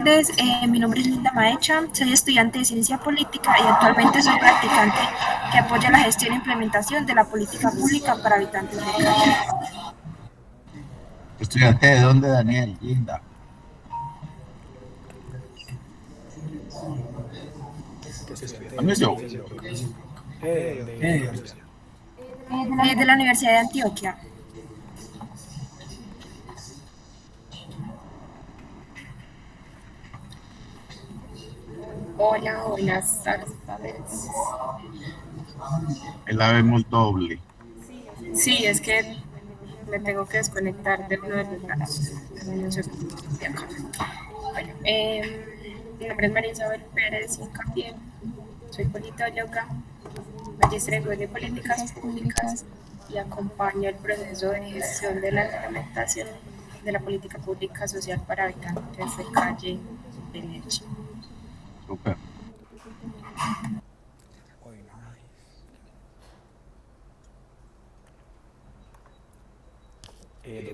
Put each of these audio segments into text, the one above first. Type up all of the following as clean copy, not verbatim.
Mi nombre es Linda Maecha, soy estudiante de Ciencia Política y actualmente soy practicante que apoya la gestión e implementación de la política pública para habitantes de Cali. ¿Estudiante de dónde, Daniel? Linda. ¿Qué estudiante de ¿Dónde dónde yo? dice el doc? ¿De dónde? ¿De qué universidad? De la Universidad de Antioquia. Hola, buenas tardes. Ahí la vemos doble. Sí, es que me tengo que desconectar de uno de los brazos. No sé, de acá. Bueno, mi nombre es María Isabel Pérez Incapié. Soy politóloga, maestra en Gobierno y Políticas Públicas y acompaño el proceso de gestión de la implementación de la política pública social para habitantes de calle de Medellín. Súper. Uy, no.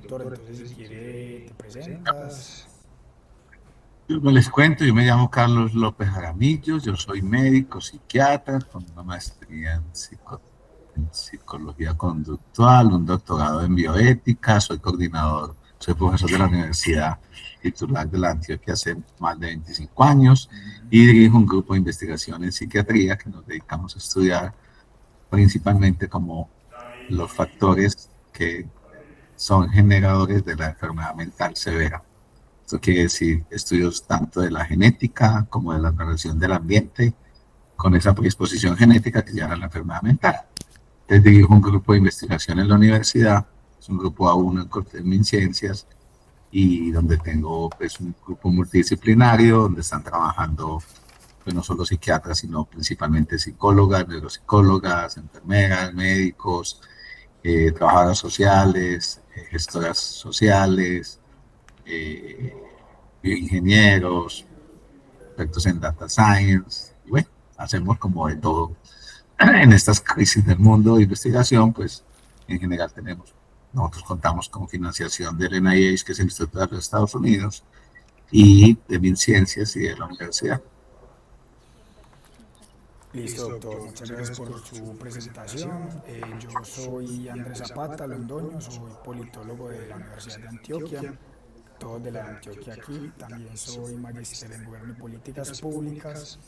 Doctor, entonces si quiere te presentas. Yo me les cuento, yo me llamo Carlos López Jaramillo, yo soy médico, psiquiatra, con una maestría en psicología conductual, un doctorado en bioética, soy coordinador, soy profesor de la Universidad Titular de la Antioquia hace más de 25 años y dirijo un grupo de investigación en psiquiatría que nos dedicamos a estudiar principalmente como los factores que son generadores de la enfermedad mental severa. Esto quiere decir estudios tanto de la genética como de la relación del ambiente con esa predisposición genética que lleva a la enfermedad mental. Entonces dirijo un grupo de investigación en la universidad, es un grupo A1 en Cortes Ciencias, y donde tengo pues, un grupo multidisciplinario donde están trabajando pues, no solo psiquiatras, sino principalmente psicólogas, neuropsicólogas, enfermeras, médicos, trabajadoras sociales, gestoras sociales, eh, bioingenieros, expertos en data science, y bueno, hacemos como de todo. En estas crisis del mundo de investigación, pues en general nosotros contamos con financiación del NIH, que es el Instituto de los Estados Unidos, y de MinCiencias y de la universidad. Listo, doctor. Muchas gracias por su presentación. Yo soy Andrés Zapata Londoño, soy politólogo de la Universidad de Antioquia, todos de la de Antioquia aquí. También soy magíster en Gobierno y Políticas Públicas.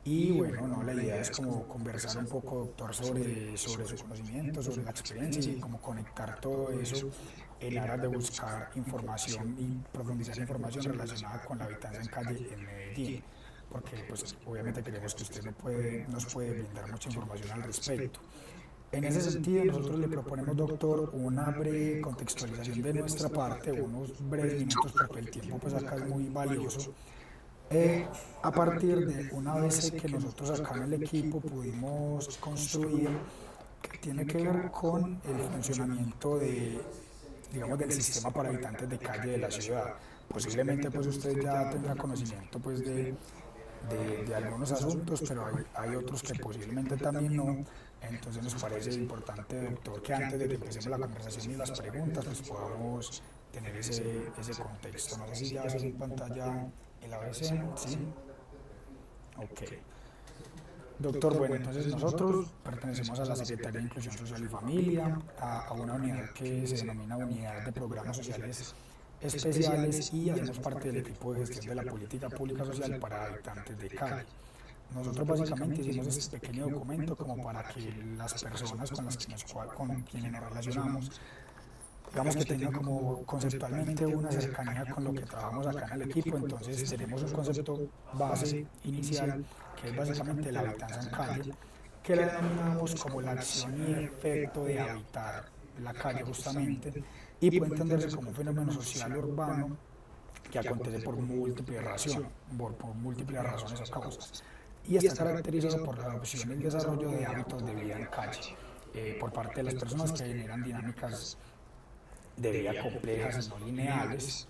Y bueno, no, la idea es como conversar un poco, doctor, sobre su conocimiento, sobre la experiencia y cómo conectar todo eso en aras de buscar información y profundizar información relacionada con la habitancia en calle en Medellín, porque pues obviamente creemos que usted nos puede brindar mucha información al respecto. En ese sentido, nosotros le proponemos, doctor, una breve contextualización de nuestra parte, unos breves minutos, porque el tiempo pues acá es muy valioso, a partir de una base que nosotros acá en el equipo pudimos construir, que tiene que ver con el funcionamiento de, digamos, del sistema para habitantes de calle de la ciudad. Posiblemente pues usted ya tendrá conocimiento pues de algunos asuntos, pero hay otros que posiblemente también no. Entonces nos parece importante, doctor, que antes de que empecemos la conversación y las preguntas, pues podamos tener ese contexto. No sé si ya ves en pantalla el ABC, ¿sí? Ok. Doctor, bueno, entonces nosotros pertenecemos a la Secretaría de Inclusión Social y Familia, a una unidad que se denomina Unidad de Programas Sociales Especiales y hacemos parte del equipo de gestión de la política pública social para habitantes de calle. Nosotros básicamente hicimos este pequeño documento como para que las personas con quienes nos relacionamos, digamos que tengan como conceptualmente una cercanía con lo que trabajamos acá en el equipo. Entonces tenemos un concepto base inicial que es básicamente la habitanza en calle, que la denominamos como la acción y efecto de habitar la calle justamente, y puede entenderse como un fenómeno social urbano que acontece por múltiples razones o causas, y está caracterizado por la adopción y el desarrollo de hábitos de vida en calle por parte de las personas que generan dinámicas de vida complejas y no lineales,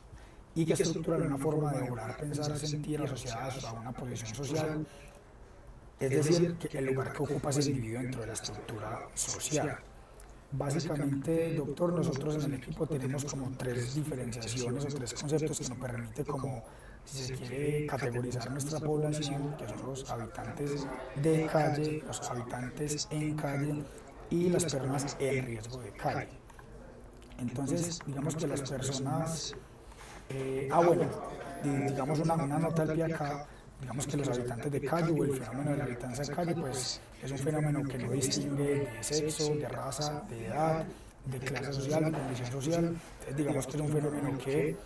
y que estructuran una forma de obrar, pensar, sentir asociadas a una posición social, es decir, que el lugar que ocupa ese individuo dentro de la estructura social. Básicamente, doctor, nosotros en el equipo tenemos como tres diferenciaciones o tres conceptos que nos permite como si se quiere categorizar nuestra población, que son los habitantes de calle, los habitantes en calle y las personas en riesgo de calle. Entonces, digamos que las personas, bueno, digamos una nota al pie acá, digamos que los habitantes de calle o el fenómeno de la habitancia de calle, pues es un fenómeno que no distingue de sexo, de raza, de edad, de clase social, de condición social. Entonces, digamos que es un fenómeno que,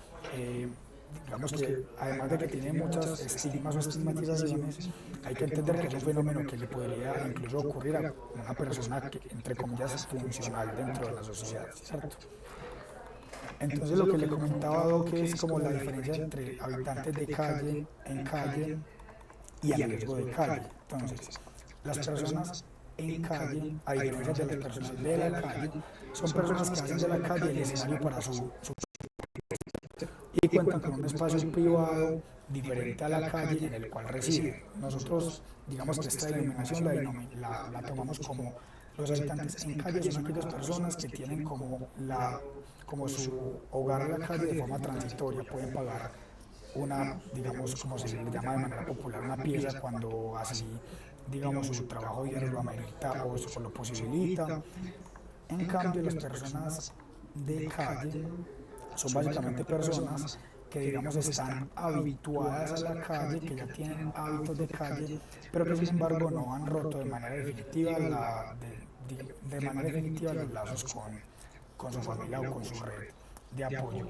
digamos que además de que tiene muchas estigmas o estigmatizaciones, hay que entender que es un fenómeno que le podría incluso ocurrir a una persona que, entre comillas, es funcional dentro de la sociedad, ¿cierto? Entonces lo que le comentaba Doc es como la diferencia entre habitantes de calle, en calle y en riesgo de calle. Entonces, las personas en calle, a diferencia de las personas de la calle, son personas que hacen de la calle el escenario para su y cuentan con un espacio privado diferente a la calle en el cual residen. Nosotros, digamos que esta denominación la tomamos como los habitantes en calle son aquellas personas que tienen como su hogar la calle de forma transitoria, pueden pagar una, digamos, como se le llama de manera popular, una pieza cuando así, digamos, su trabajo diario lo amerita o lo posibilita. En cambio, las personas de calle son básicamente personas que, digamos, están habituadas a la calle, que ya tienen hábitos de calle, pero que sin embargo no han roto de manera definitiva los lazos con su familia o con su red de apoyo.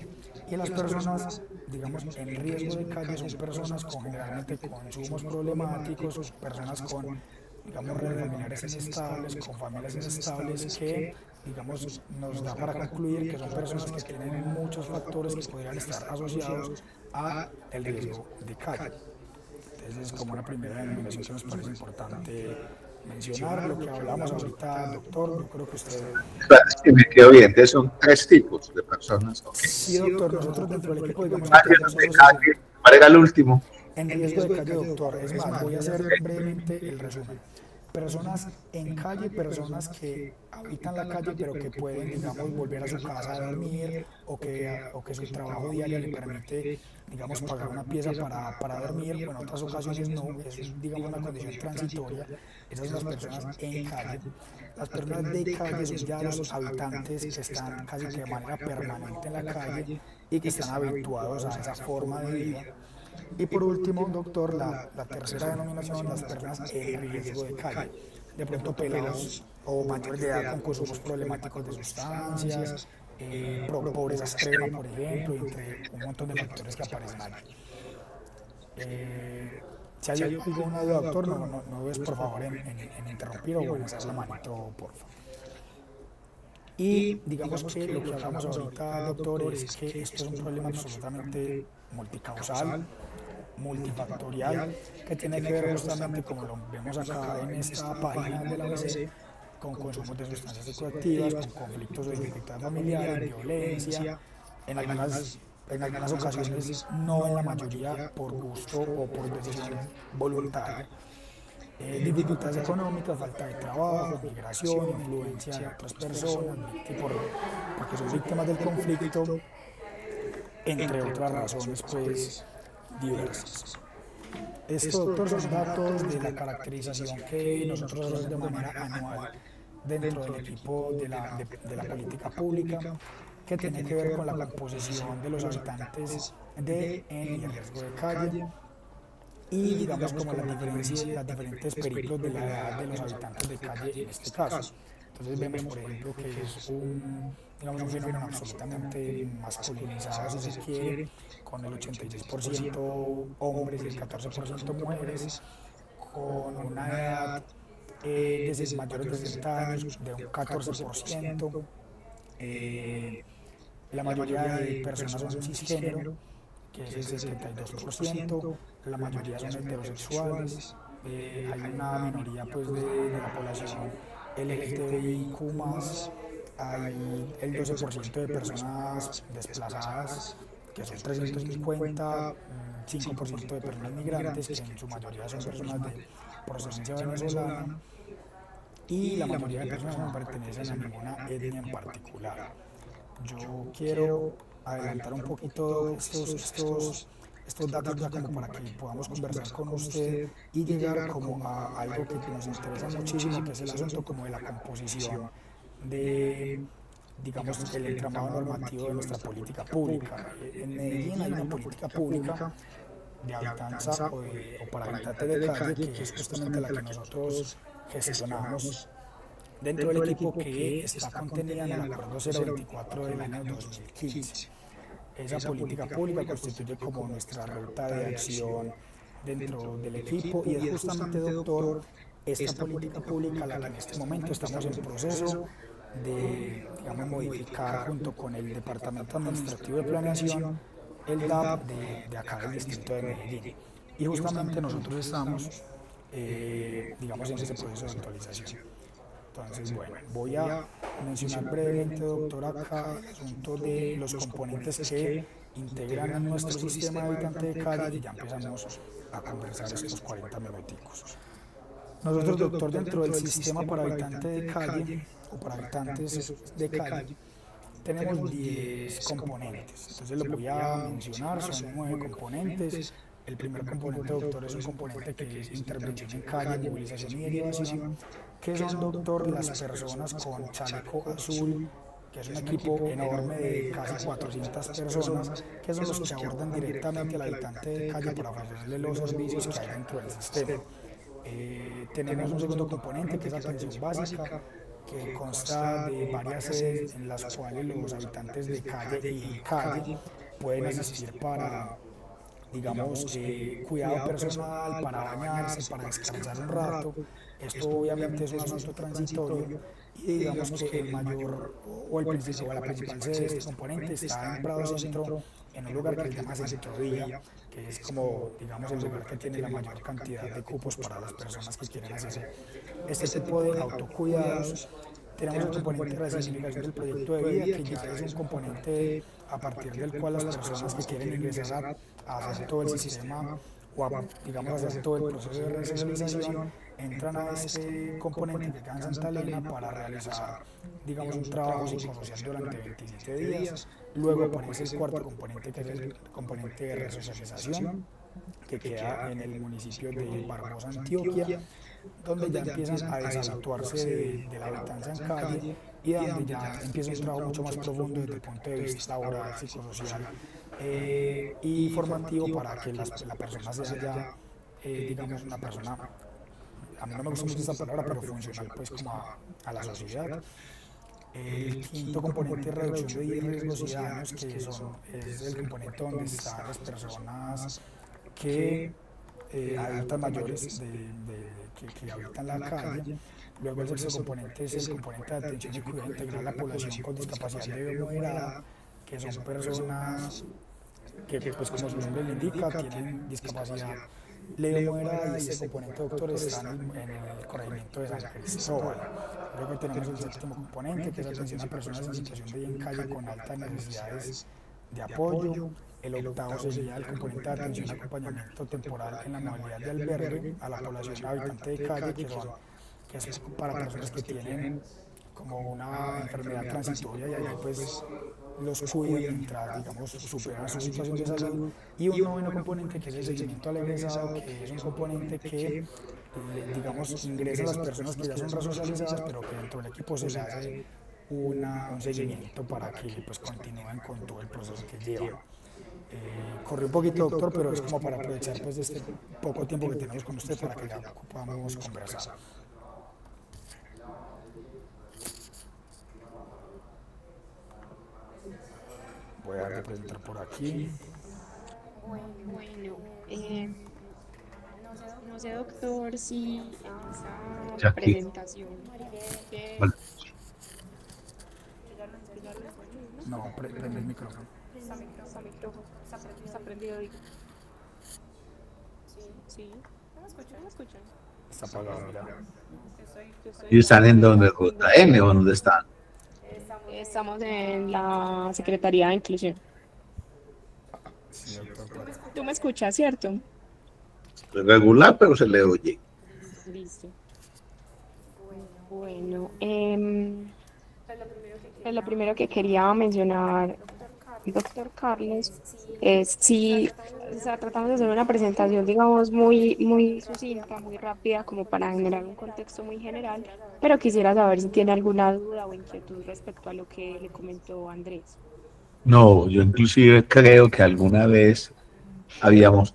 Y las personas, digamos, en riesgo de calle son personas generalmente con consumos problemáticos, personas con, digamos, redes familiares inestables, con familias inestables que, digamos, nos da para concluir que son personas que tienen muchos factores que podrían estar asociados a el riesgo de calle. Entonces es como una primera denominación que nos parece importante mencionar. Lo que hablamos ahorita, doctor, yo creo que usted... Si me quedo bien, entonces son 3 tipos de personas. Okay. Sí, doctor, nosotros dentro del equipo, digamos... ¿Cuál era el último? En riesgo de calle, doctor. Es más, voy a hacer brevemente el resumen. Personas en calle, personas que habitan la calle, pero que pueden, digamos, volver a su casa a dormir o que su trabajo diario le permite, digamos, pagar una pieza para dormir, o en otras ocasiones no, es, digamos, una condición transitoria. Esas son las personas en calle. Las personas de calle son ya los habitantes que están casi que de manera permanente en la calle y que están habituados a esa forma de vida. Y por último, doctor, la tercera denominación, las personas en riesgo de calle, de pronto pelados o mayores de edad con consumos problemáticos de sustancias, pobreza extrema, por ejemplo, entre un montón de factores que aparecen allí. Si hay alguna duda, doctor, no dudes por favor en interrumpir o en hacer la manito, por favor. Y digamos que lo que hablamos ahorita, doctor, es que esto es un problema absolutamente multicausal, multifactorial, que tiene que ver justamente, como lo vemos acá en esta página de la ABC, con consumos de sustancias psicoactivas, con conflictos o dificultades familiares, violencia, en algunas ocasiones, no en la mayoría, por gusto o por decisión voluntaria. Dificultades económicas, falta de trabajo, migración, influencia de otras personas, porque son víctimas del conflicto, entre otras razones pues diversas. Esto, doctor, son datos de la caracterización que nosotros hacemos de manera anual dentro del equipo de la política pública, que tiene que ver con la composición de los habitantes en riesgo de calle y, digamos, como las diferentes periplos de la edad de los habitantes de calle en este caso. Entonces vemos, por ejemplo, que es un fenómeno absolutamente masculinizado, si se quiere, con el 86% hombres y el 14% mujeres, con una edad de mayores de 60 años de un 14%. La mayoría de personas son cisgénero, que es el 72%, la mayoría son heterosexuales, hay una minoría pues, de la población LGTBIQ+, hay el 12% de personas desplazadas, que son 350, 5% de personas migrantes, que en su mayoría son personas de procedencia venezolana, y la mayoría de personas no pertenecen a ninguna etnia en particular. Yo quiero adelantar un poquito estos estos datos ya como para que podamos conversar con usted y llegar como a algo que nos interesa muchísimo, que es el asunto como de la composición de, digamos, el entramado normativo de nuestra política pública. En Medellín hay una política pública de habitanza o para habitantes de calle, que es justamente la que nosotros gestionamos dentro del equipo, que está contenida en el Acuerdo 024 del año 2015. Esa política pública constituye como nuestra ruta de acción dentro del equipo y es justamente, doctor, esta política pública la que en este momento estamos en proceso de, digamos, modificar junto con el Departamento Administrativo de Planeación, el DAP de acá del distrito de Medellín. Y justamente nosotros estamos, digamos, en ese proceso de actualización. Entonces, bueno, voy a mencionar brevemente, doctor, acá el asunto de los componentes que integran en nuestro sistema de habitante de calle y ya empezamos a conversar estos 40 minuticos. Nosotros, doctor, dentro del sistema para habitante de calle o para habitantes de calle, tenemos 10 componentes. Entonces los voy a mencionar, son 9 componentes. El primer componente, doctor, es un componente que es intervención en calle, movilización y derivación, que son, doctor, las personas con chaleco azul, que es un equipo enorme de casi 400 personas, que son los que abordan directamente al habitante de calle para ofrecerle los servicios que hay dentro del sistema. Tenemos un segundo componente que es atención básica, que consta de varias sedes en las cuales los habitantes de calle y en calle pueden asistir para, digamos, cuidado personal, para bañarse, para descansar un rato. Esto obviamente es un asunto transitorio y digamos que el mayor o el principal, o la principal sede de este componente está en Prado Centro, en un lugar que se llama Centro Día, que es como, digamos, el lugar que tiene la mayor cantidad de cupos para las personas que quieren hacer este tipo de autocuidados. Tenemos el componente de resignificación del proyecto de vida, que ya es un componente a partir del cual las personas que quieren ingresar a hacer todo el sistema o a, digamos, hacer todo el proceso de resocialización, entran a este componente que queda en Santa Elena para realizar, digamos, un trabajo psicosocial durante 27 días. Luego aparece el cuarto componente, que es el componente de resocialización, que queda en el municipio de Barbosa, Antioquia, donde ya empiezan a deshabituarse de la habitanza en calle y donde ya empieza un trabajo mucho más profundo desde el punto de vista laboral, psicosocial y formativo, para que la persona sea ya, digamos, una persona, a mí no me gusta mucho esta palabra, pero funcional pues como a la sociedad. El quinto componente es reducción de riesgos y daños, que es el componente donde están las personas que adultas mayores que habitan la calle. Luego el sexto componente es el componente de atención y cuidado integral a la población con discapacidad leve o moderada, que son personas que, pues como su nombre le indica, tienen discapacidad leve o moderada, y este componente, doctor, está en el corregimiento de San Cristóbal. Luego tenemos el séptimo componente, que es atención a personas en situación de vida en calle con altas necesidades de apoyo. El octavo sería el componente de atención y acompañamiento temporal en la modalidad de albergue a la población habitante de calle, que es para personas que tienen como una enfermedad transitoria y ahí pues los cuiden mientras, digamos, superan su situación de salud. Y un noveno componente, que es el seguimiento al egresado, que es un componente que, digamos, ingresan las personas que ya son resocializadas, pero que dentro del equipo se les hace un seguimiento para que pues continúen con todo el proceso que llevan. Corrí un poquito, doctor, pero es como para aprovechar pues de este poco tiempo que tenemos con usted para que ya podamos conversar. Voy a dar de presentar por aquí. Bueno, no sé, doctor, si en Ya esta aquí. presentación que Vale. No, prende el micrófono. está prendido, digo. Sí, ¿no me escuchan? Está apagado, mira. ¿Y están en donde JM o dónde están? Estamos en la Secretaría de Inclusión. Sí, doctor, por acá. ¿Tú me escuchas, cierto? Regular, pero se le oye. Listo. Bueno, lo primero que quería mencionar, doctor Carlos, es si, o sea, tratamos de hacer una presentación, digamos, muy sucinta, muy rápida, como para generar un contexto muy general, pero quisiera saber si tiene alguna duda o inquietud respecto a lo que le comentó Andrés. No, yo inclusive creo que alguna vez habíamos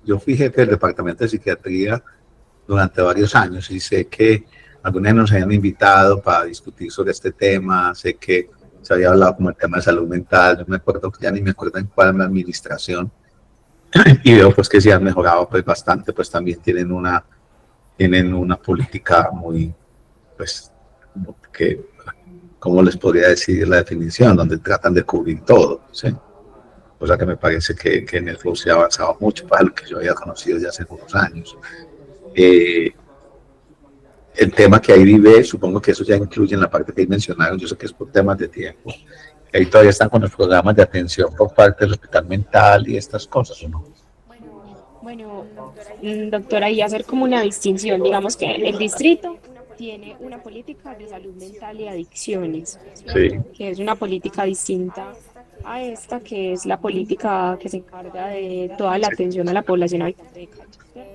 yo fui jefe del departamento de psiquiatría durante varios años y sé que alguna vez nos habían invitado para discutir sobre este tema, sé que se había hablado como el tema de salud mental, no me acuerdo, ya ni me acuerdo en cuál administración, y veo pues que sí han mejorado pues bastante, pues también tienen una política muy, pues, que, ¿cómo les podría decir la definición? Donde tratan de cubrir todo, ¿sí? Cosa que me parece que en el flow se ha avanzado mucho para lo que yo había conocido ya hace unos años. Eh, el tema que ahí vive, supongo que eso ya incluye en la parte que ahí mencionaron, yo sé que es por temas de tiempo. Ahí todavía están con los programas de atención por parte del hospital mental y estas cosas, ¿o no? Bueno, doctora, y hacer como una distinción, digamos que el distrito tiene una política de salud mental y adicciones, Sí, ¿cierto? Que es una política distinta a esta, que es la política que se encarga de toda la sí, atención a la población habitante de calle, ¿cierto?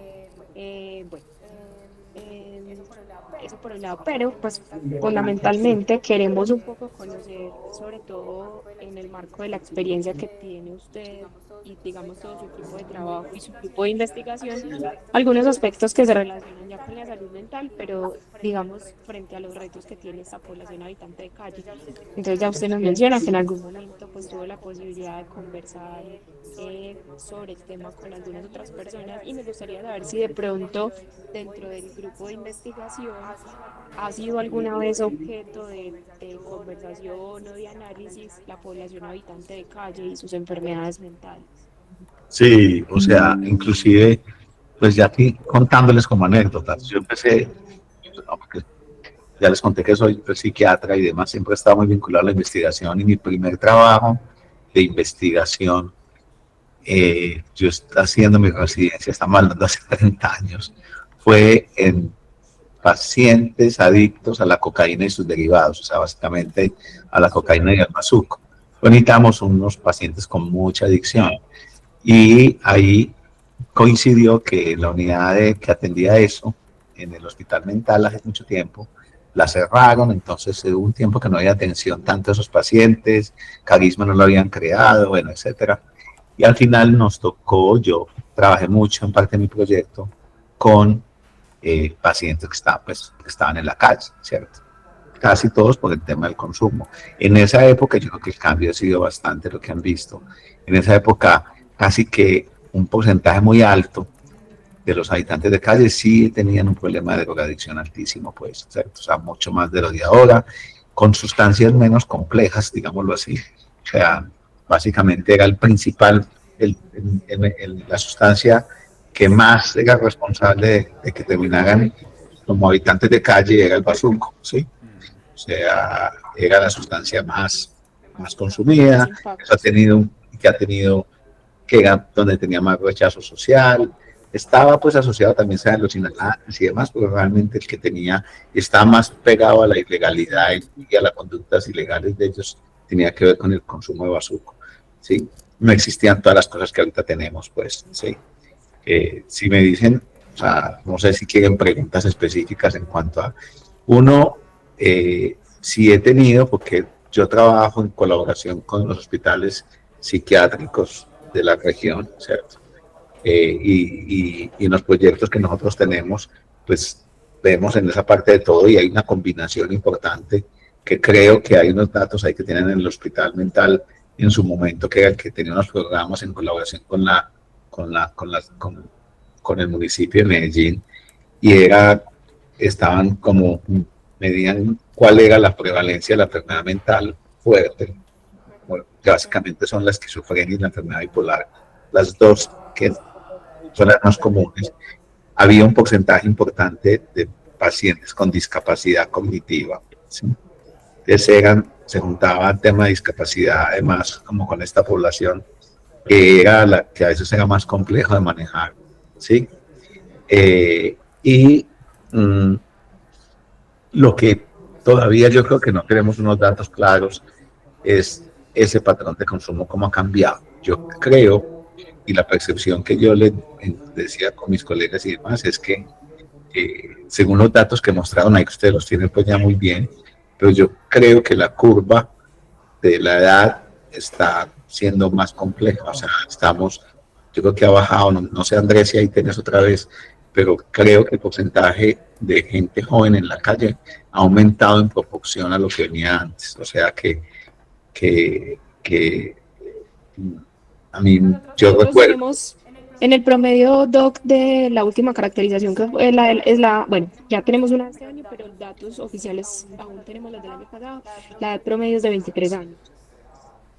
Bueno, em, eso por un lado, pero pues fundamentalmente queremos un poco conocer, sobre todo en el marco de la experiencia que tiene usted y digamos todo su equipo de trabajo y su grupo de investigación, algunos aspectos que se relacionan ya con la salud mental, pero digamos frente a los retos que tiene esta población habitante de calle. Entonces ya usted nos menciona que en algún momento pues tuvo la posibilidad de conversar sobre el tema con algunas otras personas y me gustaría saber si de pronto dentro del grupo de investigación ha sido alguna vez objeto de conversación o de análisis la población habitante de calle y sus enfermedades mentales. sí, o sea, inclusive, pues ya aquí contándoles como anécdotas, yo empecé, no, porque ya les conté que soy pues, psiquiatra y demás, siempre he estado muy vinculado a la investigación y mi primer trabajo de investigación, yo estaba haciendo mi residencia, estamos hablando de hace 30 años, fue en pacientes adictos a la cocaína y sus derivados, o sea, básicamente a la cocaína y al bazuco. Necesitamos unos pacientes con mucha adicción y ahí coincidió que la unidad que atendía eso en el hospital mental hace mucho tiempo la cerraron, entonces hubo un tiempo que no había atención tanto a esos pacientes, carisma no lo habían creado, bueno, etcétera. Y al final nos tocó, yo trabajé mucho en parte de mi proyecto con pacientes que estaban en la calle, ¿cierto? Casi todos por el tema del consumo. En esa época yo creo que el cambio ha sido bastante lo que han visto. En esa época casi que un porcentaje muy alto de los habitantes de calle sí tenían un problema de drogadicción altísimo, pues, ¿cierto? O sea, mucho más de lo de ahora, con sustancias menos complejas, digámoslo así. O sea, básicamente era el principal, la sustancia que más era responsable de que terminaran como habitantes de calle era el bazuco, ¿sí? O sea, era la sustancia más Más consumida, eso impactos. ha tenido, que era donde tenía más rechazo social, estaba pues asociado también a los inhalantes y demás, pero realmente el que tenía, estaba más pegado a la ilegalidad y a las conductas ilegales de ellos, tenía que ver con el consumo de bazuco, ¿sí? No existían todas las cosas que ahorita tenemos, pues, ¿sí? Si me dicen, o sea, no sé si quieren preguntas específicas en cuanto a uno, si he tenido, porque yo trabajo en colaboración con los hospitales psiquiátricos de la región, ¿cierto? Y en los proyectos que nosotros tenemos, pues vemos en esa parte de todo y hay una combinación importante que creo que hay unos datos ahí que tienen en el hospital mental en su momento, que era el que tenía unos programas en colaboración con el municipio de Medellín y estaban como, medían cuál era la prevalencia de la enfermedad mental fuerte, bueno, que básicamente son la esquizofrenia y la enfermedad bipolar, las dos que son las más comunes. Había un porcentaje importante de pacientes con discapacidad cognitiva, ¿sí? Entonces se juntaba el tema de discapacidad, además, como con esta población, que era la que a veces era más complejo de manejar, ¿sí? Y mmm, lo que todavía yo creo que no tenemos unos datos claros es ese patrón de consumo cómo ha cambiado. Yo creo, y la percepción que yo les decía con mis colegas y demás, es que según los datos que mostraron ahí, que ustedes los tienen pues ya muy bien, pero yo creo que la curva de la edad está siendo más compleja, o sea, yo creo que ha bajado, no sé Andrés si ahí tienes otra vez, pero creo que el porcentaje de gente joven en la calle ha aumentado en proporción a lo que venía antes, o sea que a mí, yo Nosotros recuerdo, tenemos en el promedio, Doc, de la última caracterización, que fue bueno, ya tenemos una de este año, pero datos oficiales aún tenemos los del año pasado, la edad promedio es de 23 años.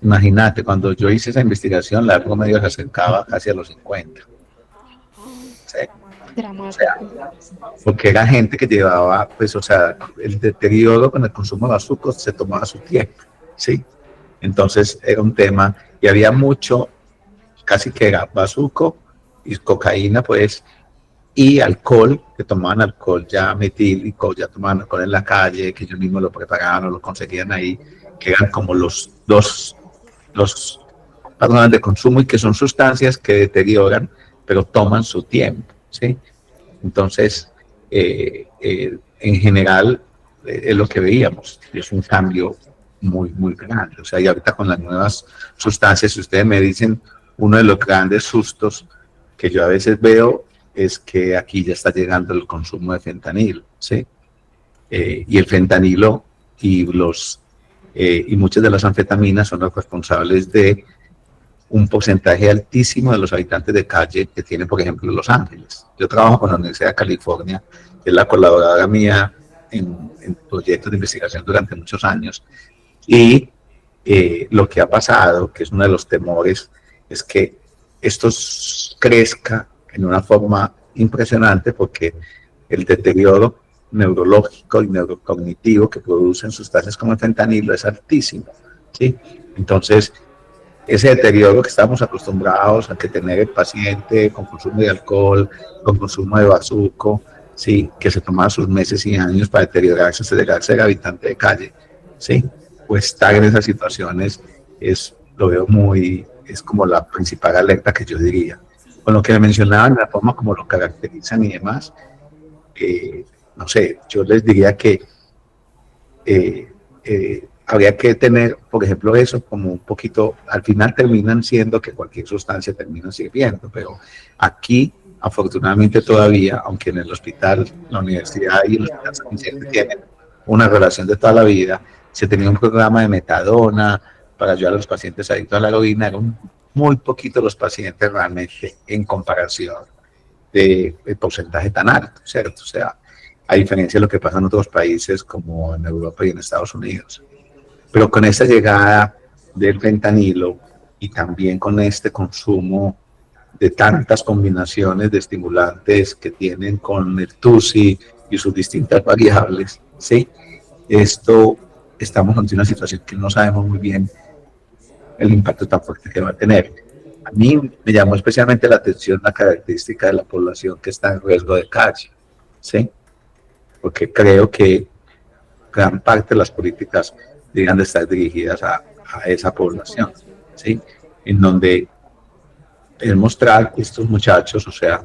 imagínate, cuando yo hice esa investigación, la edad promedio se acercaba casi a los 50. ¿Sí? O sea, Dramático. porque era gente que llevaba, pues, o sea, el deterioro con el consumo de azúcar se tomaba su tiempo, ¿sí? Entonces era un tema, y había mucho, casi que era bazuco y cocaína, pues, y alcohol, que tomaban alcohol ya metílico, ya tomaban alcohol en la calle, que ellos mismos lo preparaban o lo conseguían ahí, que eran como los patrones de consumo y que son sustancias que deterioran, pero toman su tiempo, ¿sí? Entonces, en general, es lo que veíamos, es un cambio muy grande. O sea, y ahorita con las nuevas sustancias, si ustedes me dicen, uno de los grandes sustos que yo a veces veo es que aquí ya está llegando el consumo de fentanilo, ¿sí? Y el fentanilo y muchas de las anfetaminas son los responsables de un porcentaje altísimo de los habitantes de calle que tienen, por ejemplo, Los Ángeles. Yo trabajo con la Universidad de California, que es la colaboradora mía en proyectos de investigación durante muchos años, y lo que ha pasado, que es uno de los temores, es que esto crezca en una forma impresionante porque el deterioro neurológico y neurocognitivo que producen sustancias como el fentanilo es altísimo, ¿sí? Entonces, ese deterioro que estamos acostumbrados a que tener el paciente con consumo de alcohol, con consumo de bazuco, ¿sí? Que se tomaba sus meses y años para deteriorarse hasta llegar a ser habitante de calle, ¿sí? Pues estar en esas situaciones lo veo es como la principal alerta que yo diría. Con lo que me mencionaban, la forma como lo caracterizan y demás, no sé, yo les diría que habría que tener, por ejemplo, eso como un poquito, al final terminan siendo que cualquier sustancia termina sirviendo, pero aquí, afortunadamente todavía, aunque en el hospital, la universidad y el hospital San Vicente tienen una relación de toda la vida, se tenía un programa de metadona para ayudar a los pacientes adictos a la heroína, eran muy poquitos los pacientes realmente en comparación del porcentaje tan alto, ¿cierto? O sea, a diferencia de lo que pasa en otros países como en Europa y en Estados Unidos. Pero con esta llegada del fentanilo y también con este consumo de tantas combinaciones de estimulantes que tienen con el TUSI y sus distintas variables, ¿sí? Estamos ante una situación que no sabemos muy bien el impacto tan fuerte que va a tener. A mí me llamó especialmente la atención la característica de la población que está en riesgo de calle, ¿sí? Porque creo que gran parte de las políticas deberían de estar dirigidas a esa población, ¿sí? En donde es mostrar que estos muchachos, o sea,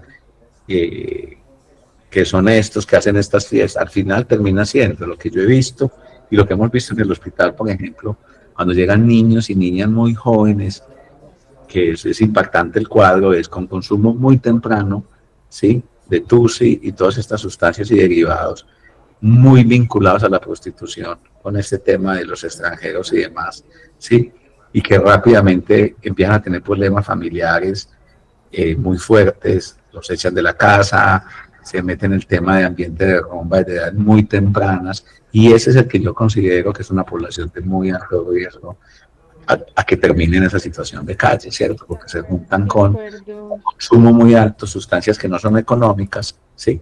que son estos, que hacen estas fiestas, al final termina siendo lo que yo he visto y lo que hemos visto en el hospital, por ejemplo, cuando llegan niños y niñas muy jóvenes, que es impactante el cuadro, es con consumo muy temprano, ¿sí? De TUSI y todas estas sustancias y derivados, muy vinculados a la prostitución, con este tema de los extranjeros y demás, ¿sí? Y que rápidamente empiezan a tener problemas familiares muy fuertes, los echan de la casa, se meten en el tema de ambiente de rumba de edades muy tempranas, y ese es el que yo considero que es una población de muy alto riesgo a que termine en esa situación de calle, ¿cierto? Porque se juntan con consumo muy alto, sustancias que no son económicas, ¿sí?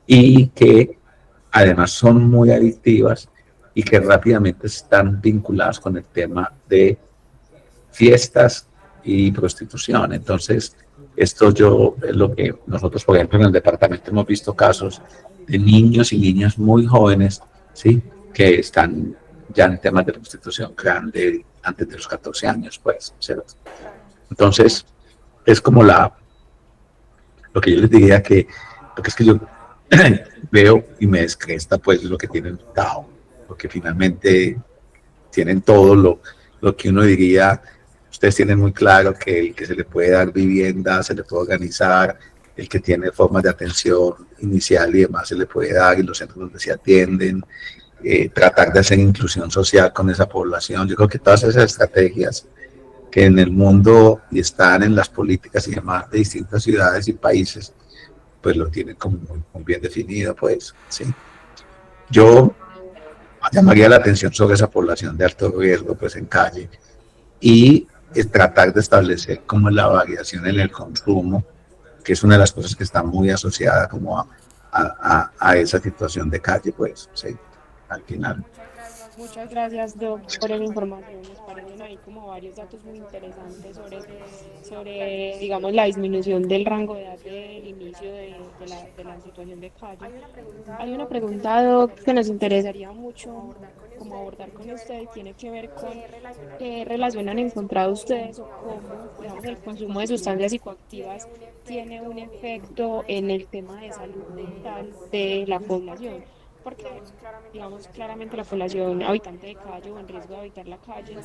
Y que además son muy adictivas y que rápidamente están vinculadas con el tema de fiestas y prostitución. Entonces, esto es lo que nosotros, por ejemplo, en el departamento hemos visto casos de niños y niñas muy jóvenes, ¿sí? Que están ya en temas de prostitución grande antes de los 14 años, pues, ¿cierto? Entonces, es como lo que yo les diría que, porque es que yo veo y me descresta, pues, lo que tienen DAO, porque finalmente tienen todo lo que uno diría, ustedes tienen muy claro que el que se le puede dar vivienda, se le puede organizar, el que tiene formas de atención inicial y demás se le puede dar, y los centros donde se atienden, tratar de hacer inclusión social con esa población. Yo creo que todas esas estrategias que en el mundo y están en las políticas y demás de distintas ciudades y países, pues lo tienen como muy bien definido, pues, ¿sí? Yo llamaría la atención sobre esa población de alto riesgo, pues, en calle, y tratar de establecer como la variación en el consumo, que es una de las cosas que está muy asociada como a esa situación de calle, pues, ¿sí? Al final. Muchas gracias, Doc, por la información. Nos parecen ahí como varios datos muy interesantes sobre, digamos, la disminución del rango de edad del inicio de la situación de calle. Hay una pregunta, Doc, que nos interesaría mucho como abordar con usted y tiene que ver con qué relación han encontrado ustedes o cómo, digamos, el consumo de sustancias psicoactivas tiene un efecto en el tema de salud mental de la población. Porque, digamos, claramente la población habitante de calle o en riesgo de habitar la calle,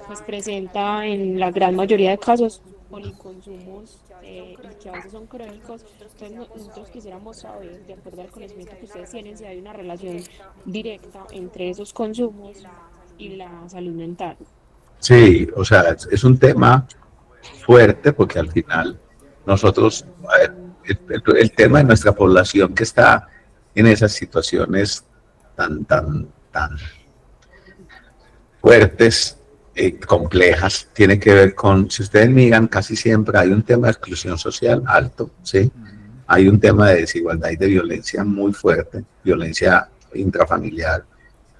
pues presenta en la gran mayoría de casos policonsumos y que a veces son crónicos. Entonces, nosotros quisiéramos saber, de acuerdo al conocimiento que ustedes tienen, si hay una relación directa entre esos consumos y la salud mental. Sí, o sea, es un tema fuerte porque al final nosotros, a ver, el tema de nuestra población que está en esas situaciones tan fuertes, complejas, tiene que ver con, si ustedes miran, casi siempre hay un tema de exclusión social alto, ¿sí? Hay un tema de desigualdad y de violencia muy fuerte, violencia intrafamiliar,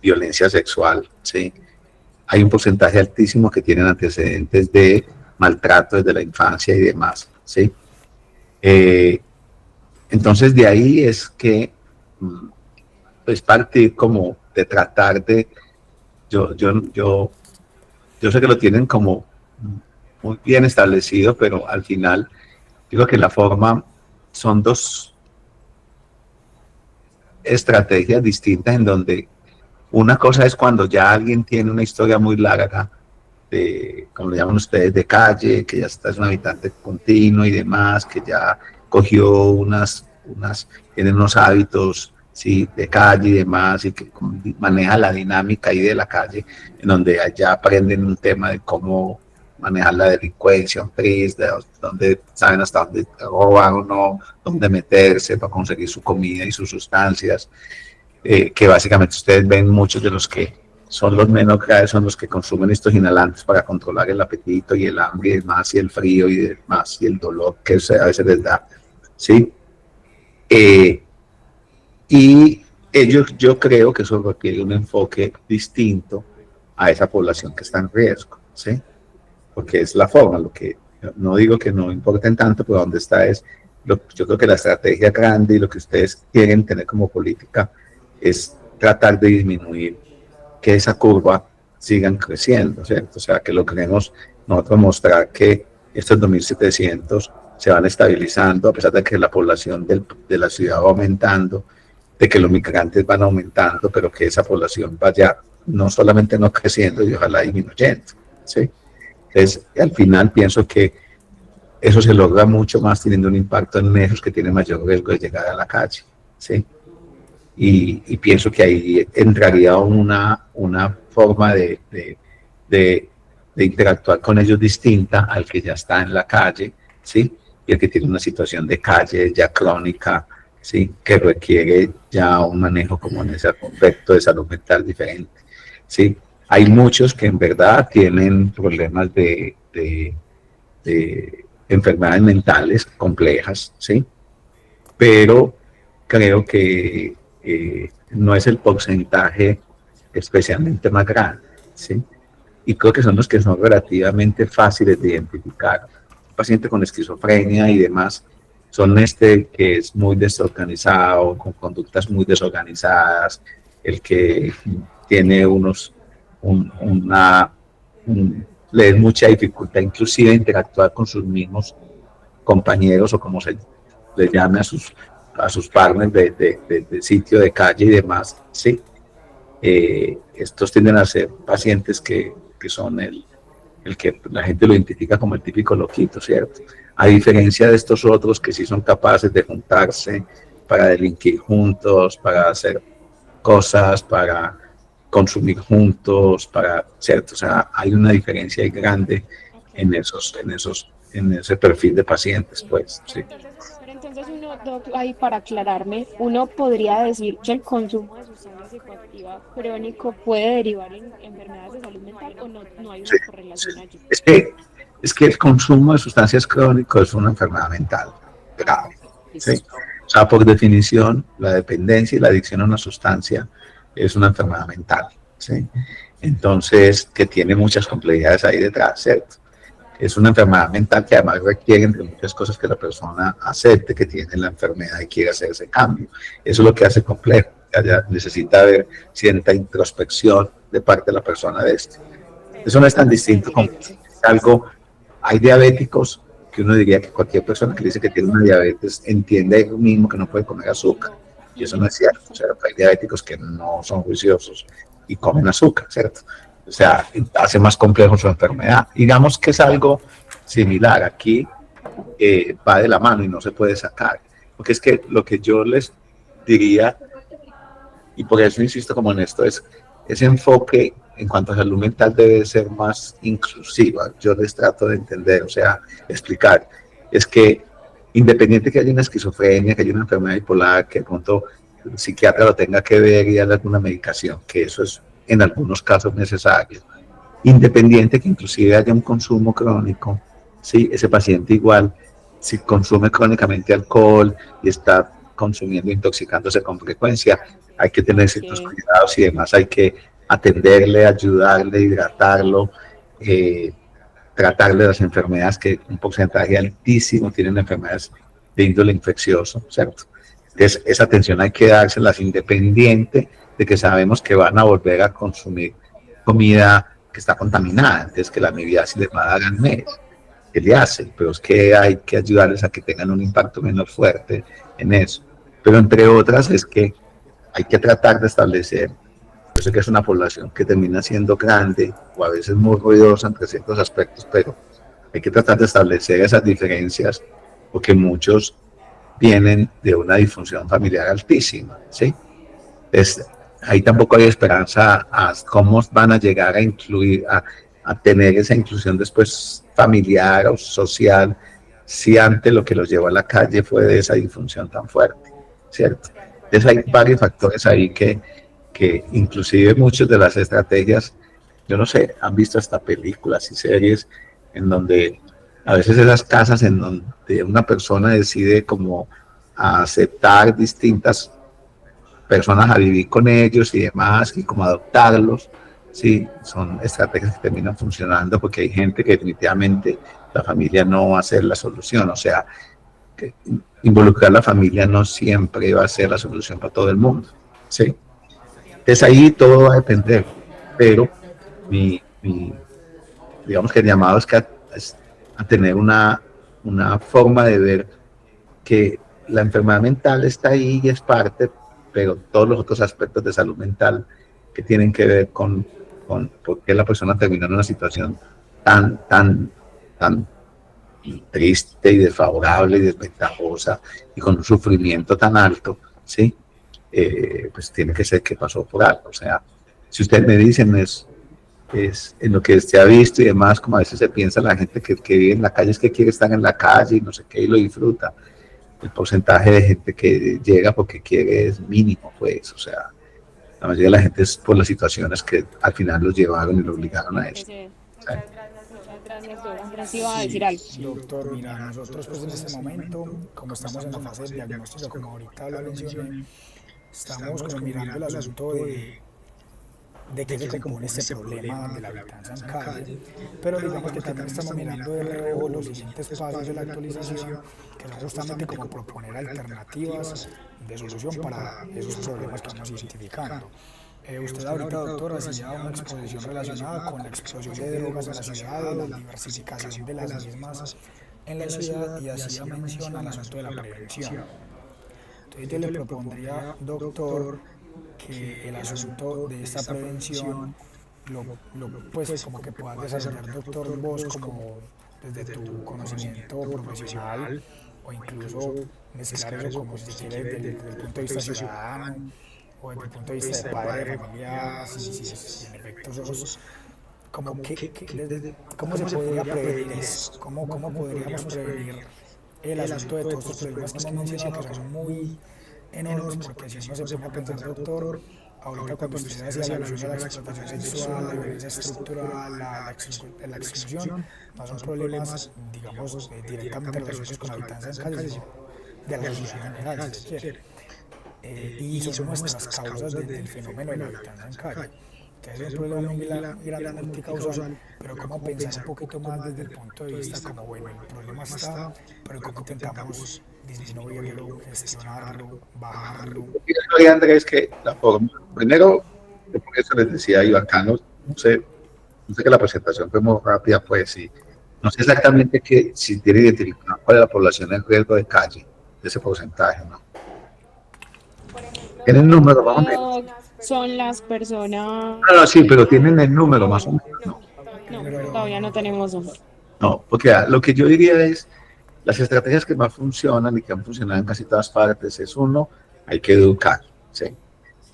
violencia sexual, ¿sí? Hay un porcentaje altísimo que tienen antecedentes de maltrato desde la infancia y demás, ¿sí? Entonces de ahí es que pues partir como de tratar de, yo sé que lo tienen como muy bien establecido, pero al final digo que la forma son dos estrategias distintas en donde una cosa es cuando ya alguien tiene una historia muy larga de, como le llaman ustedes, de calle, que ya está, es un habitante continuo y demás, que ya cogió tiene unos hábitos, sí, de calle y demás, y que maneja la dinámica ahí de la calle, en donde ya aprenden un tema de cómo manejar la delincuencia, un tris, de donde saben hasta dónde robar o no, dónde meterse para conseguir su comida y sus sustancias, que básicamente ustedes ven muchos de los que son los menos graves, son los que consumen estos inhalantes para controlar el apetito y el hambre y demás, y el frío y demás, y el dolor que a veces les da, ¿sí? Y ellos, yo creo que eso requiere un enfoque distinto a esa población que está en riesgo, ¿sí? Porque es la forma, lo que no digo que no importen tanto, pero donde está es, yo creo que la estrategia grande y lo que ustedes quieren tener como política es tratar de disminuir que esa curva sigan creciendo, ¿cierto? O sea, que logremos nosotros mostrar que estos 2.700 se van estabilizando a pesar de que la población de la ciudad va aumentando, de que los migrantes van aumentando, pero que esa población vaya no solamente no creciendo y ojalá disminuyendo, ¿sí? Entonces, al final pienso que eso se logra mucho más teniendo un impacto en esos que tienen mayor riesgo de llegar a la calle, ¿sí? Y pienso que ahí entraría una forma de interactuar con ellos distinta al que ya está en la calle, ¿sí? Y el que tiene una situación de calle ya crónica, ¿sí? Que requiere ya un manejo como en ese aspecto de salud mental diferente, ¿sí? Hay muchos que en verdad tienen problemas de enfermedades mentales complejas, ¿sí? Pero creo que no es el porcentaje especialmente más grande, ¿sí? Y creo que son los que son relativamente fáciles de identificar. Un paciente con esquizofrenia y demás son que es muy desorganizado, con conductas muy desorganizadas, el que tiene una le es mucha dificultad inclusive interactuar con sus mismos compañeros o como se les llame a sus partners de sitio, de calle y demás, ¿sí? Estos tienden a ser pacientes que son el que la gente lo identifica como el típico loquito, ¿cierto? A diferencia de estos otros que sí son capaces de juntarse para delinquir juntos, para hacer cosas, para consumir juntos, ¿cierto? O sea, hay una diferencia grande en ese perfil de pacientes, pues, sí. Pero entonces uno, doc, ahí para aclararme, uno podría decir que el consumo de sustancias psicoactivas crónico puede derivar en enfermedades de salud mental o no hay una Sí, correlación allí. es que el consumo de sustancias crónicas es una enfermedad mental grave, ¿sí? O sea, por definición, la dependencia y la adicción a una sustancia es una enfermedad mental, ¿sí? Entonces, que tiene muchas complejidades ahí detrás, ¿cierto? Es una enfermedad mental que además requiere, entre muchas cosas, que la persona acepte que tiene la enfermedad y quiera hacer ese cambio. Eso es lo que hace complejo. Ella necesita ver cierta introspección de parte de la persona de esto. Eso no es tan distinto como algo. Hay diabéticos que uno diría que cualquier persona que dice que tiene una diabetes entiende lo mismo que no puede comer azúcar. Y eso no es cierto. O sea, hay diabéticos que no son juiciosos y comen azúcar, ¿cierto? O sea, hace más complejo su enfermedad. Digamos que es algo similar. Aquí va de la mano y no se puede sacar. Porque es que lo que yo les diría, y por eso insisto como en esto, es ese enfoque en cuanto a salud mental debe ser más inclusiva. Yo les trato de entender, o sea, explicar. Es que independiente que haya una esquizofrenia, que haya una enfermedad bipolar, que de pronto el psiquiatra lo tenga que ver y darle alguna medicación, que eso es en algunos casos necesario. Independiente que inclusive haya un consumo crónico, ¿sí? Ese paciente igual, si consume crónicamente alcohol y está consumiendo, intoxicándose con frecuencia, hay que tener ciertos cuidados y demás, hay que atenderle, ayudarle, hidratarlo, tratarle las enfermedades que un porcentaje altísimo tienen enfermedades de índole infeccioso, ¿cierto? Entonces, esa atención hay que dárselas independiente de que sabemos que van a volver a consumir comida que está contaminada, entonces que la amibiasis les va a dar al mes, que le hace, pero es que hay que ayudarles a que tengan un impacto menos fuerte en eso. Pero entre otras es que hay que tratar de establecer, yo sé que es una población que termina siendo grande o a veces muy ruidosa entre ciertos aspectos, pero hay que tratar de establecer esas diferencias porque muchos vienen de una disfunción familiar altísima, ¿sí? Entonces, ahí tampoco hay esperanza a cómo van a llegar a incluir, a tener esa inclusión después familiar o social, si antes lo que los llevó a la calle fue de esa disfunción tan fuerte, ¿cierto? Entonces hay varios factores ahí que inclusive muchas de las estrategias, yo no sé, han visto hasta películas y series en donde a veces esas casas en donde una persona decide como aceptar distintas personas a vivir con ellos y demás, y como adoptarlos, sí, son estrategias que terminan funcionando porque hay gente que definitivamente la familia no va a ser la solución, o sea, que involucrar a la familia no siempre va a ser la solución para todo el mundo, sí. Entonces ahí todo va a depender, pero digamos que el llamado es a tener una forma de ver que la enfermedad mental está ahí y es parte, pero todos los otros aspectos de salud mental que tienen que ver con por qué la persona terminó en una situación tan triste y desfavorable y desventajosa y con un sufrimiento tan alto, ¿sí? Pues tiene que ser que pasó por algo. O sea, si ustedes me dicen es en lo que se ha visto y demás, como a veces se piensa la gente que vive en la calle es que quiere estar en la calle y no sé qué y lo disfruta. El porcentaje de gente que llega porque quiere es mínimo, pues, o sea, la mayoría de la gente es por las situaciones que al final los llevaron y los obligaron a eso. Muchas gracias, doctor. Andrés iba a decir algo. Doctor, mira, nosotros pues en este momento, como estamos en la fase del diagnóstico, como ahorita lo mencioné, estamos como mirando el asunto de qué se compone este problema de la habitanza en calle, pero digamos que también estamos mirando de reojo los siguientes pasos de la actualización, que son justamente como proponer alternativas de solución para esos problemas que vamos identificando. Usted ahorita, doctor, hacía una exposición relacionada con la explosión de drogas en la ciudad, la diversificación de las mismas en la ciudad y hacía mención al asunto de la prevención. Entonces yo le propondría, doctor, que el asunto de esta prevención pues como que puedas desarrollar, doctor, vos como desde tu conocimiento profesional o incluso mezclar eso como si se quiere desde el punto de vista ciudadano o desde el punto de vista de padre de familia, si en efecto sos, como ¿cómo se podría prevenir eso? ¿Cómo podríamos prevenir el asunto de todos estos problemas que hemos mencionado, que son muy enormes? Porque si uno se pone a pensar, doctor, ahorita cuando usted hacía alusión a la explotación sexual, la violencia estructural, la exclusión, no son problemas, digamos, directamente relacionados con la habitantes en calle, sino de la sociedad en general, si se quiere. Y son nuestras causas del fenómeno de la habitancia en calle. Entonces es un problema muy grande, multicausal, pero cómo pensar un poquito más desde el punto de vista como, bueno, el problema está, pero cómo intentamos disminuirlo, gestionarlo, bajarlo. Y Andrés, que la forma, primero, por eso les decía yo acá, no sé que la presentación fue muy rápida, pues sí, no sé exactamente si tiene identificado cuál es la población en riesgo de calle, de ese porcentaje, ¿no? ¿Tienen número más o menos? Son las personas... No, sí, pero tienen el número más o menos, ¿no? No, todavía no tenemos número. No, porque lo que yo diría es, las estrategias que más funcionan y que han funcionado en casi todas partes es uno, hay que educar, ¿sí?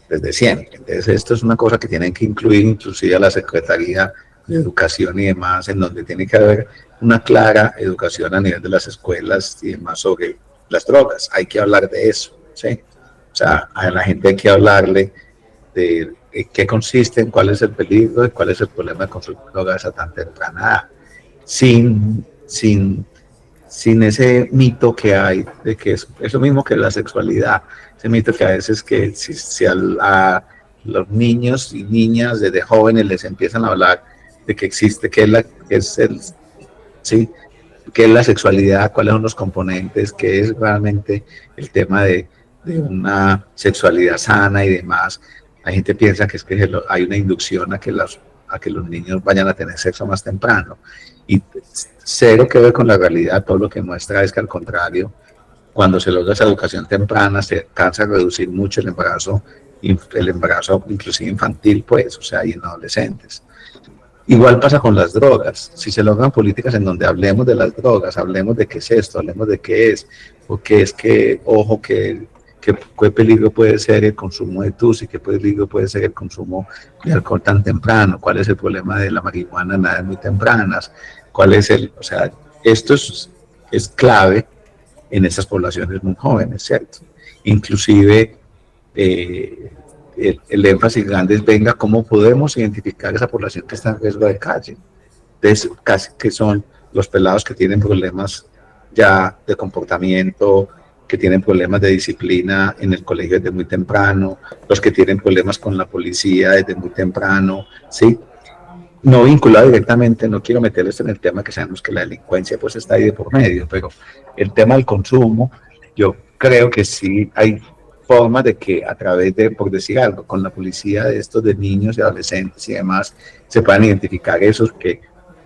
Desde siempre. Entonces esto es una cosa que tienen que incluir inclusive a la Secretaría de Educación y demás, en donde tiene que haber una clara educación a nivel de las escuelas y demás sobre las drogas. Hay que hablar de eso, ¿sí? O sea, a la gente hay que hablarle de qué consisten, cuál es el peligro y cuál es el problema de consumir drogas a tan temprana edad, sin ese mito que hay de que es lo mismo que la sexualidad, ese mito que a veces que si a los niños y niñas desde jóvenes les empiezan a hablar de que existe, qué es la sexualidad, cuáles son los componentes, qué es realmente el tema de una sexualidad sana y demás. La gente piensa que es que hay una inducción a que los niños vayan a tener sexo más temprano. Y cero que ver con la realidad, todo lo que muestra es que al contrario, cuando se logra esa educación temprana, se alcanza a reducir mucho el embarazo inclusive infantil, pues, o sea, y en adolescentes. Igual pasa con las drogas. Si se logran políticas en donde hablemos de las drogas, hablemos de qué es esto, hablemos de qué es, porque es que, ojo, qué peligro puede ser el consumo de TUS y qué peligro puede ser el consumo de alcohol tan temprano, cuál es el problema de la marihuana en edades muy tempranas, o sea, esto es clave en estas poblaciones muy jóvenes, ¿cierto? Inclusive el énfasis grande es, venga, ¿cómo podemos identificar esa población que está en riesgo de calle? Entonces, casi que son los pelados que tienen problemas ya de comportamiento, que tienen problemas de disciplina en el colegio desde muy temprano, los que tienen problemas con la policía desde muy temprano, ¿sí? No vinculado directamente, no quiero meterles en el tema que sabemos que la delincuencia pues está ahí de por medio, pero el tema del consumo, yo creo que sí hay formas de que a través de, por decir algo, con la policía de estos de niños y adolescentes y demás, se puedan identificar esos que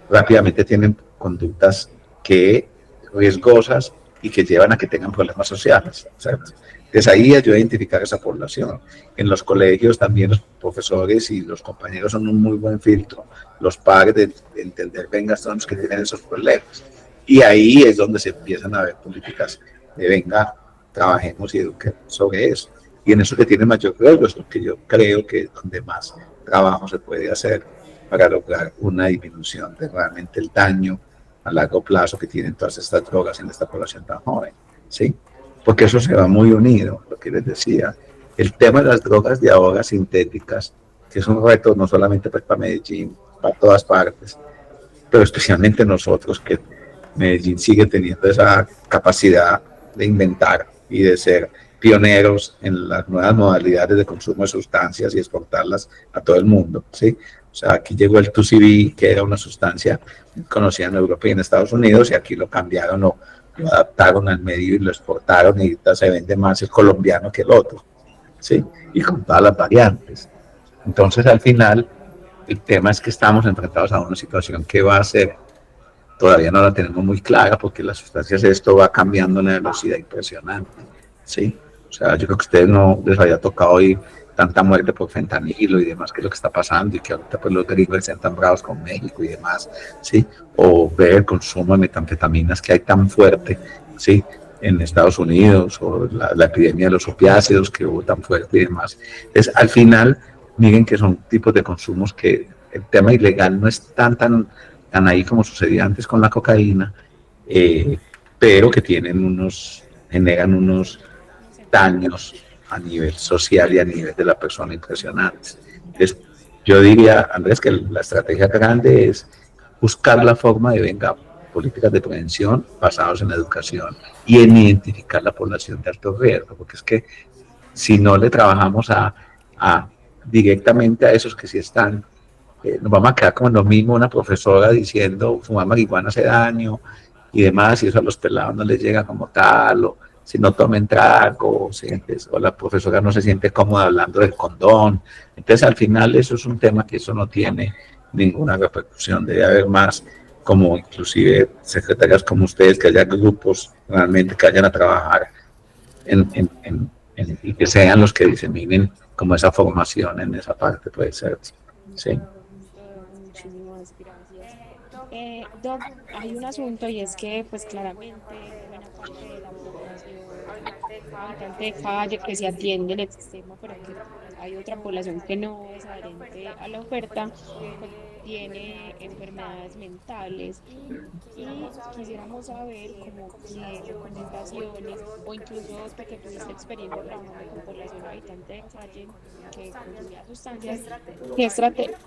rápidamente tienen conductas que riesgosas y que llevan a que tengan problemas sociales, ¿cierto? Entonces ahí ayuda a identificar esa población. En los colegios también los profesores y los compañeros son un muy buen filtro, los padres de entender, venga, son los que tienen esos problemas. Y ahí es donde se empiezan a ver políticas de, venga, trabajemos y eduquemos sobre eso. Y en eso que tiene mayor riesgo es lo que yo creo que es donde más trabajo se puede hacer para lograr una disminución de realmente el daño a largo plazo que tienen todas estas drogas en esta población tan joven, ¿sí? Porque eso se va muy unido, lo que les decía. El tema de las drogas de ahora sintéticas, que es un reto no solamente pues, para Medellín, para todas partes, pero especialmente nosotros, que Medellín sigue teniendo esa capacidad de inventar y de ser pioneros en las nuevas modalidades de consumo de sustancias y exportarlas a todo el mundo, ¿sí? O sea, aquí llegó el 2CB, que era una sustancia conocida en Europa y en Estados Unidos, y aquí lo cambiaron o lo adaptaron al medio y lo exportaron, y se vende más el colombiano que el otro, ¿sí? Y con todas las variantes. Entonces, al final, el tema es que estamos enfrentados a una situación que va a ser, todavía no la tenemos muy clara, porque las sustancias, esto va cambiando a una velocidad impresionante, ¿sí? O sea, yo creo que a ustedes no les había tocado oír tanta muerte por fentanilo y demás, que es lo que está pasando, y que ahorita pues los gringos están tan bravos con México y demás, ¿sí? O ver el consumo de metanfetaminas que hay tan fuerte, ¿sí? En Estados Unidos, o la epidemia de los opiáceos que hubo tan fuerte y demás. Entonces, al final, miren que son tipos de consumos que el tema ilegal no es tan ahí como sucedía antes con la cocaína, pero que generan unos daños a nivel social y a nivel de la persona impresionantes. Entonces, yo diría, Andrés, que la estrategia grande es buscar la forma de, venga, políticas de prevención basadas en la educación y en identificar la población de alto riesgo, porque es que si no le trabajamos directamente a esos que sí están, nos vamos a quedar como lo mismo, una profesora diciendo fumar marihuana hace daño y demás, y eso a los pelados no les llega como tal, o si no tomen trago, o la profesora no se siente cómoda hablando del condón. Entonces, al final, eso es un tema que eso no tiene ninguna repercusión. Debe haber más, como inclusive secretarias como ustedes, que haya grupos realmente que vayan a trabajar y que sean los que diseminen como esa formación en esa parte, puede ser. Sí. Muchísimas gracias. Doc, hay un asunto y es que, pues claramente, buena parte de la población habitante de calle que se atiende en el sistema, pero que hay otra población que no es adherente a la oferta, pues tiene enfermedades mentales y quisiéramos saber como qué recomendaciones o incluso tú que tuviste experiencia trabajando con población habitante de calle que consumía sustancias,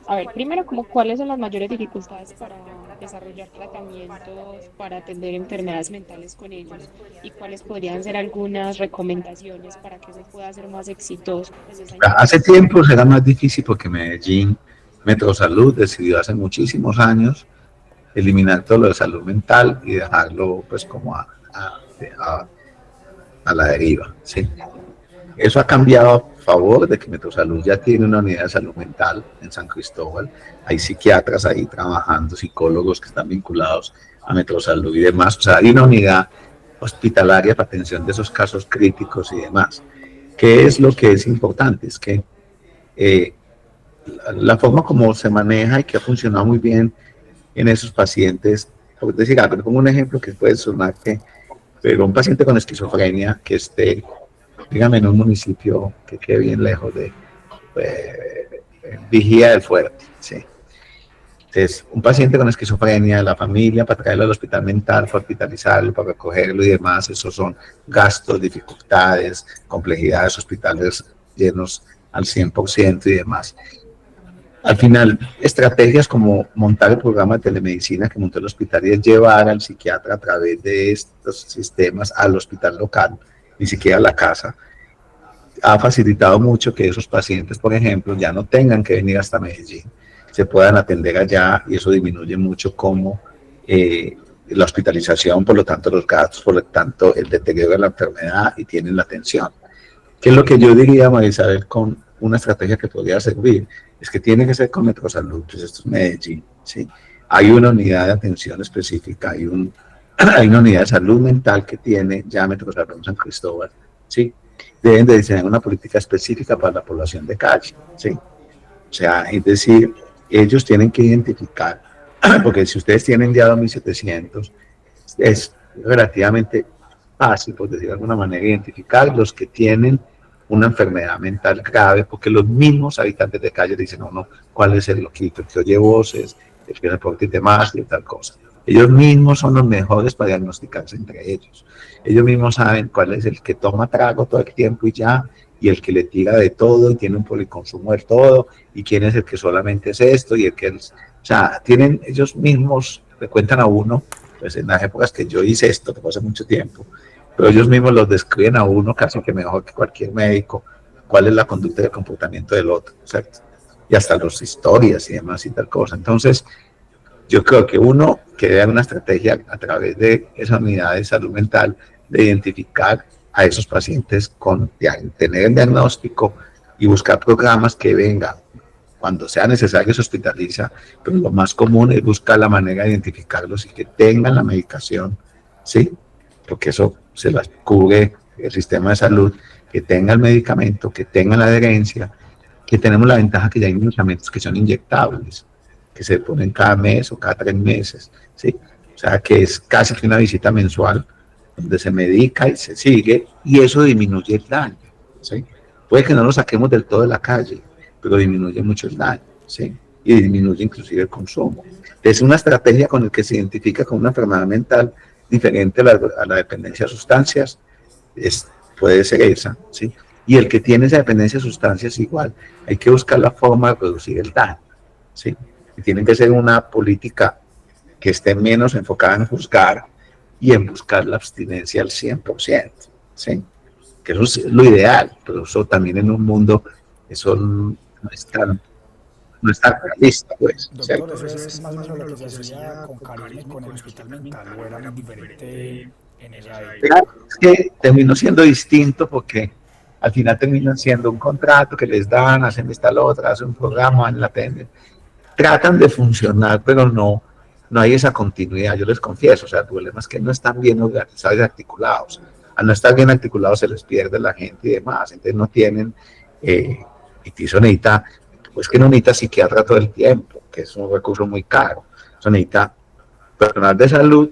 a ver, primero como cuáles son las mayores dificultades para desarrollar tratamientos para atender enfermedades mentales con ellos y cuáles podrían ser algunas recomendaciones para que eso pueda ser más exitoso. Pues, hace tiempo será más difícil porque Medellín, Metrosalud, decidió hace muchísimos años eliminar todo lo de salud mental y dejarlo pues como a la deriva, ¿sí? Eso ha cambiado a favor de que Metrosalud ya tiene una unidad de salud mental en San Cristóbal, hay psiquiatras ahí trabajando, psicólogos que están vinculados a Metrosalud y demás, o sea, hay una unidad hospitalaria para atención de esos casos críticos y demás. ¿Qué es lo que es importante? Es que la forma como se maneja y que ha funcionado muy bien en esos pacientes, por decir algo, le pongo un ejemplo que puede sonar pero un paciente con esquizofrenia que esté, dígame, en un municipio que quede bien lejos de Vigía del Fuerte, ¿sí? Entonces, un paciente con esquizofrenia, la familia, para traerlo al hospital mental, para hospitalizarlo, para recogerlo y demás, esos son gastos, dificultades, complejidades, hospitales llenos al 100% y demás. Al final, estrategias como montar el programa de telemedicina que montó el hospital y es llevar al psiquiatra a través de estos sistemas al hospital local, ni siquiera a la casa, ha facilitado mucho que esos pacientes, por ejemplo, ya no tengan que venir hasta Medellín, se puedan atender allá y eso disminuye mucho como la hospitalización, por lo tanto los gastos, por lo tanto el deterioro de la enfermedad y tienen la atención. ¿Qué es lo que yo diría, María Isabel, con una estrategia que podría servir? Es que tiene que ser con Metrosalud, pues esto es Medellín, ¿sí? Hay una unidad de atención específica, hay una unidad de salud mental que tiene ya Metrosalud San Cristóbal, ¿sí? Deben de diseñar una política específica para la población de calle, ¿sí? O sea, es decir, ellos tienen que identificar, porque si ustedes tienen ya 2.700, es relativamente fácil, por decir de alguna manera, identificar los que tienen una enfermedad mental grave, porque los mismos habitantes de calle dicen, no, ¿cuál es el loquito? El que oye voces, el que reporta y demás, y tal cosa. Ellos mismos son los mejores para diagnosticarse entre ellos. Ellos mismos saben cuál es el que toma trago todo el tiempo y ya, y el que le tira de todo y tiene un policonsumo de todo, y quién es el que solamente es esto, y el que es, o sea, tienen ellos mismos, le cuentan a uno, pues en las épocas que yo hice esto, que fue hace mucho tiempo, pero ellos mismos los describen a uno casi que mejor que cualquier médico, cuál es la conducta y el comportamiento del otro, ¿cierto? Y hasta las historias y demás y tal cosa. Entonces, yo creo que uno que debe una estrategia a través de esa unidad de salud mental de identificar a esos pacientes con tener el diagnóstico y buscar programas que vengan cuando sea necesario se hospitaliza, pero lo más común es buscar la manera de identificarlos y que tengan la medicación, ¿sí? Porque eso se las cubre el sistema de salud, que tenga el medicamento, que tenga la adherencia, que tenemos la ventaja que ya hay medicamentos que son inyectables, que se ponen cada mes o cada 3 meses, ¿sí? O sea, que es casi que una visita mensual donde se medica y se sigue, y eso disminuye el daño, ¿sí? Puede que no lo saquemos del todo de la calle, pero disminuye mucho el daño, ¿sí? Y disminuye inclusive el consumo. Es una estrategia con la que se identifica con una enfermedad mental diferente a la dependencia a sustancias, puede ser esa, ¿sí? Y el que tiene esa dependencia a sustancias igual, hay que buscar la forma de reducir el daño, ¿sí? Y tiene que ser una política que esté menos enfocada en juzgar y en buscar la abstinencia al 100%, ¿sí? Que eso es lo ideal, pero eso también en un mundo, eso no es tan realista, pues. Doctor, ¿eso es más o menos lo que se hacía con Karina y con el hospital mental o era muy diferente en esa época? Es que terminó siendo distinto porque al final terminan siendo un contrato que les dan, hacen esta la otra, hacen un programa, en la atenden. Tratan de funcionar, pero no hay esa continuidad, yo les confieso. O sea, el problema es que no están bien organizados y articulados. Al no estar bien articulados se les pierde la gente y demás, entonces no tienen, y eso necesita, pues que no necesita psiquiatra todo el tiempo, que es un recurso muy caro. Eso necesita personal de salud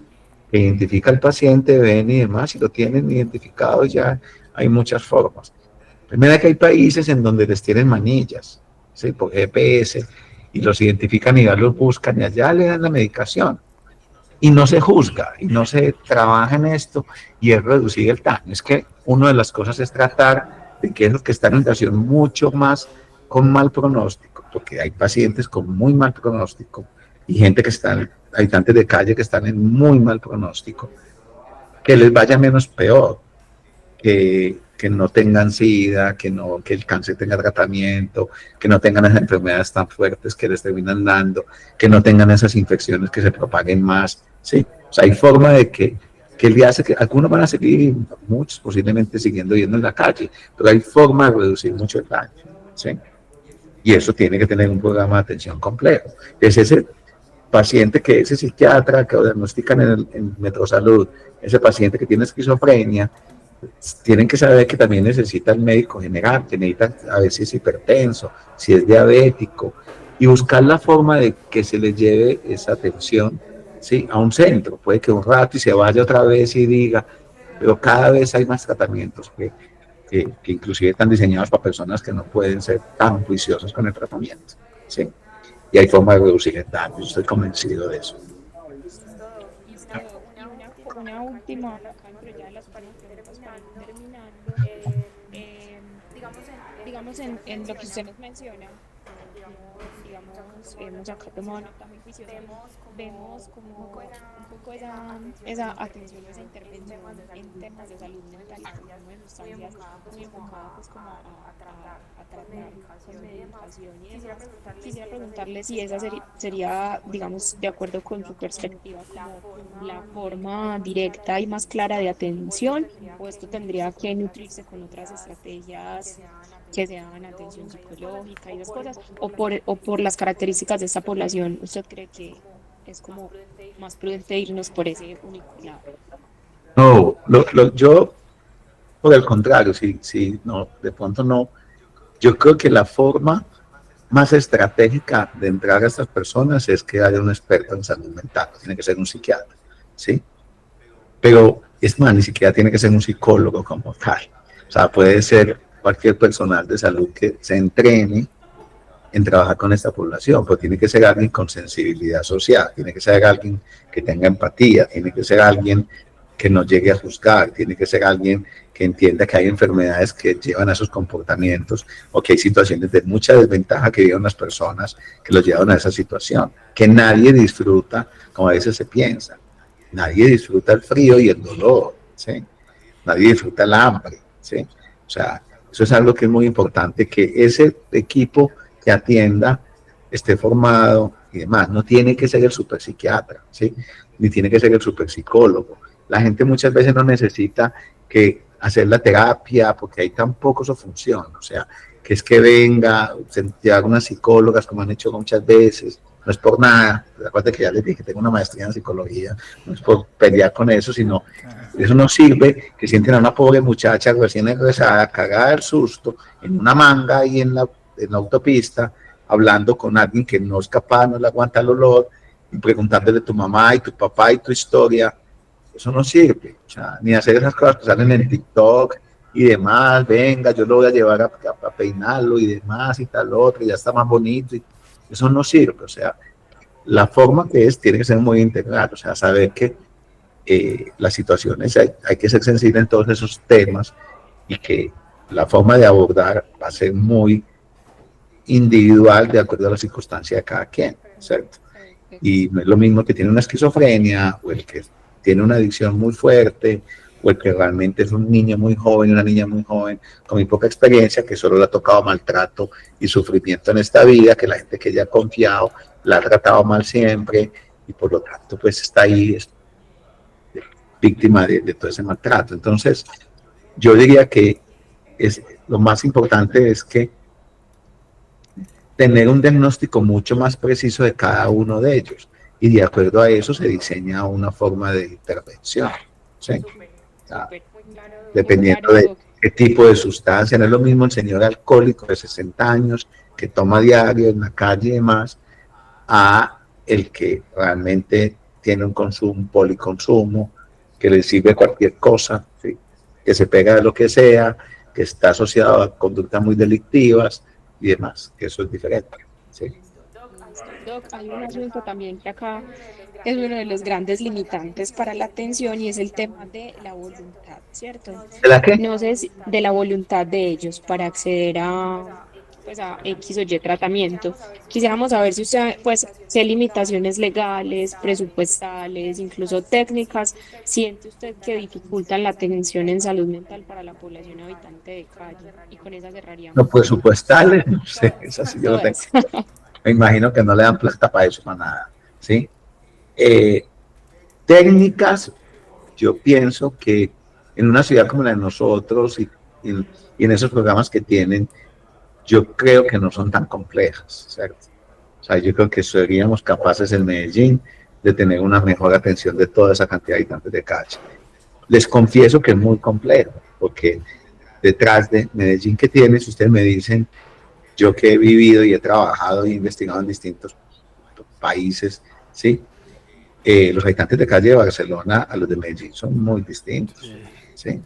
que identifica al paciente, ven y demás, y lo tienen identificado, ya hay muchas formas. Primero que hay países en donde les tienen manillas, ¿sí? Por GPS, y los identifican y ya los buscan y allá le dan la medicación. Y no se juzga, y no se trabaja en esto, y es reducir el daño. Es que una de las cosas es tratar de que esos que están en situación mucho más con mal pronóstico, porque hay pacientes con muy mal pronóstico, y gente que están, habitantes de calle que están en muy mal pronóstico, que les vaya menos peor, que no tengan SIDA, que el cáncer tenga tratamiento, que no tengan esas enfermedades tan fuertes que les terminan dando, que no tengan esas infecciones que se propaguen más, ¿sí? O sea, hay forma de que el día hace que algunos van a seguir, muchos posiblemente siguiendo viviendo en la calle, pero hay forma de reducir mucho el daño, ¿sí? Y eso tiene que tener un programa de atención complejo. Es ese paciente que ese psiquiatra que diagnostican en Metrosalud, ese paciente que tiene esquizofrenia, tienen que saber que también necesita el médico general, que necesita a ver si es hipertenso, si es diabético, y buscar la forma de que se le lleve esa atención, ¿sí? A un centro. Puede que un rato y se vaya otra vez y diga, pero cada vez hay más tratamientos que inclusive están diseñados para personas que no pueden ser tan juiciosas con el tratamiento, ¿sí? Y hay forma de reducir el daño, yo estoy convencido de eso. Una última, pero ya las preguntas para ir terminando. Digamos, en lo que usted nos menciona, digamos, hemos acá tomado nota muy juiciosa, vemos como un poco esa atención, esa intervención en temas de salud mental y consumo de sustancias muy enfocada pues como a tratar con medicación y demás. Quisiera preguntarle si esa sería, digamos, de acuerdo con su perspectiva, como la forma directa y más clara de atención, o esto tendría que nutrirse con otras estrategias que sean atención psicológica y esas cosas, o por las características de esta población, ¿usted cree que es como más prudente irnos por ese único lado? No, yo, por el contrario, sí, no, de pronto no. Yo creo que la forma más estratégica de entrar a estas personas es que haya un experto en salud mental, tiene que ser un psiquiatra, ¿sí? Pero es más, ni siquiera tiene que ser un psicólogo como tal. O sea, puede ser cualquier personal de salud que se entrene en trabajar con esta población, pero tiene que ser alguien con sensibilidad social, tiene que ser alguien que tenga empatía, tiene que ser alguien que no llegue a juzgar, tiene que ser alguien que entienda que hay enfermedades que llevan a esos comportamientos o que hay situaciones de mucha desventaja que viven las personas que los llevan a esa situación, que nadie disfruta, como a veces se piensa. Nadie disfruta el frío y el dolor, ¿sí? Nadie disfruta el hambre, ¿sí? O sea, eso es algo que es muy importante, que ese equipo que atienda esté formado y demás. No tiene que ser el superpsiquiatra, ¿sí? Ni tiene que ser el superpsicólogo. La gente muchas veces no necesita que hacer la terapia porque ahí tampoco eso funciona. O sea, que es que venga, llevar unas psicólogas, como han hecho muchas veces, no es por nada, acuérdate que ya les dije que tengo una maestría en psicología, no es por pelear con eso, sino eso no sirve que sienten a una pobre muchacha recién egresada, cagada del susto, en una manga ahí en la autopista, hablando con alguien que no es capaz, no le aguanta el olor, y preguntándole a tu mamá y tu papá y tu historia. Eso no sirve, o sea, ni hacer esas cosas que salen en TikTok y demás, venga, yo lo voy a llevar a peinarlo y demás y tal otro, y ya está más bonito. Eso no sirve, o sea, la forma que es tiene que ser muy integral, o sea, saber que las situaciones hay que ser sensible en todos esos temas y que la forma de abordar va a ser muy individual de acuerdo a la circunstancia de cada quien, ¿cierto? Y no es lo mismo que tiene una esquizofrenia o el que tiene una adicción muy fuerte o el que realmente es un niño muy joven, una niña muy joven, con muy poca experiencia, que solo le ha tocado maltrato y sufrimiento en esta vida, que la gente que ella ha confiado la ha tratado mal siempre y por lo tanto pues está ahí víctima de todo ese maltrato. Entonces yo diría que lo más importante es que tener un diagnóstico mucho más preciso de cada uno de ellos y de acuerdo a eso se diseña una forma de intervención, ¿sí? O sea, dependiendo de qué tipo de sustancia. No es lo mismo el señor alcohólico de 60 años que toma diario en la calle y demás a el que realmente tiene un consumo, un policonsumo, que le sirve cualquier cosa, ¿sí? Que se pega de lo que sea, que está asociado a conductas muy delictivas y demás, que eso es diferente, ¿sí? Doc, hay un asunto también que acá es uno de los grandes limitantes para la atención y es el tema de la voluntad, ¿cierto? ¿De la qué? No sé si de la voluntad de ellos para acceder a, pues a X o Y tratamiento. Quisiéramos saber si usted, pues, qué limitaciones legales, presupuestales, incluso técnicas, siente usted que dificultan la atención en salud mental para la población habitante de calle. Y con esa No cerraríamos. presupuestales, no sé, eso sí yo no tengo. Todas. Me imagino que no le dan plata para eso, para nada, ¿sí? Técnicas, yo pienso que en una ciudad como la de nosotros y en esos programas que tienen, yo creo que no son tan complejas, ¿cierto? O sea, yo creo que seríamos capaces en Medellín de tener una mejor atención de toda esa cantidad de habitantes de calle. Les confieso que es muy complejo, porque detrás de Medellín que tiene, si ustedes me dicen, yo que he vivido y he trabajado y investigado en distintos países, ¿sí? Los habitantes de calle de Barcelona a los de Medellín son muy distintos, ¿sí?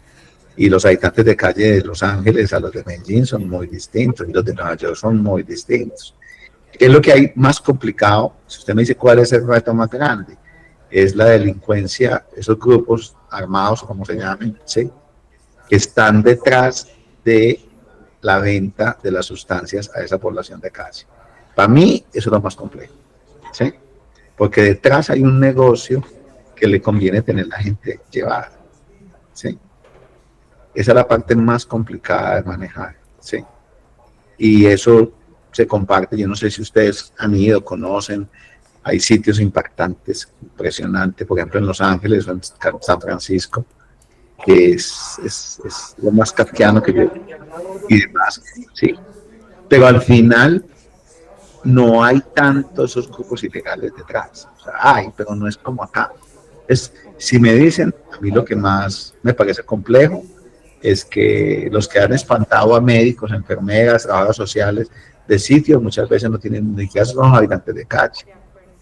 Y los habitantes de calle de Los Ángeles a los de Medellín son muy distintos, y los de Nueva York son muy distintos. ¿Qué es lo que hay más complicado? Si usted me dice cuál es el reto más grande, es la delincuencia, esos grupos armados, como se llamen, ¿sí? Que están detrás de la venta de las sustancias a esa población de calle. Para mí, eso es lo más complejo, ¿sí? Porque detrás hay un negocio que le conviene tener la gente llevada, ¿sí? Esa es la parte más complicada de manejar, ¿sí? Y eso se comparte, yo no sé si ustedes han ido, conocen, hay sitios impactantes, impresionantes, por ejemplo en Los Ángeles o en San Francisco, que es lo más kafkiano que yo y demás, ¿sí? Pero al final no hay tantos esos grupos ilegales detrás, o sea, hay, pero no es como acá. Si me dicen, a mí lo que más me parece complejo es que los que han espantado a médicos, enfermeras, trabajadoras sociales de sitios muchas veces no tienen ni siquiera son habitantes de calle,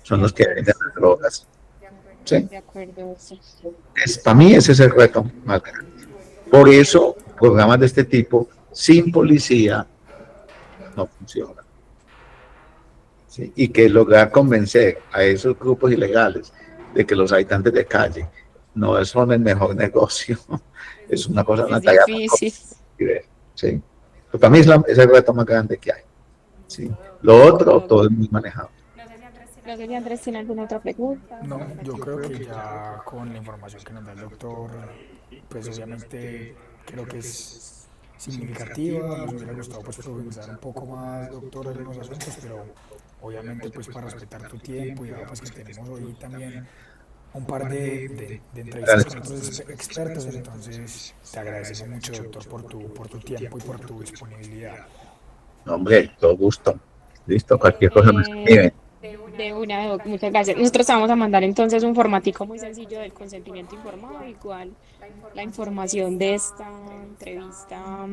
son los que venden las drogas. ¿Sí? De acuerdo, sí. Para mí ese es el reto más grande. Por eso programas de este tipo sin policía no funcionan. ¿Sí? Y que lograr convencer a esos grupos ilegales de que los habitantes de calle no son el mejor negocio, es una cosa, una Es tarea difícil. muy ¿sí? Pero para mí es el reto más grande que hay. ¿Sí? Lo otro, todo es muy manejado. No sé si Andrés tiene alguna otra pregunta. No, yo creo que ya con la información que nos da el doctor, pues obviamente creo que es significativa. Nos hubiera gustado pues profundizar un poco más, doctor, en algunos asuntos, pero obviamente pues para respetar tu tiempo y ya pues que tenemos hoy también un par de entrevistas con otros expertos, entonces te agradecemos mucho, doctor, por tu tiempo y por tu disponibilidad. Hombre, todo gusto. Listo, cualquier cosa me Eh, escribe. de una, Doc, muchas gracias. Nosotros te vamos a mandar entonces un formatico muy sencillo del consentimiento informado, igual la información de esta entrevista,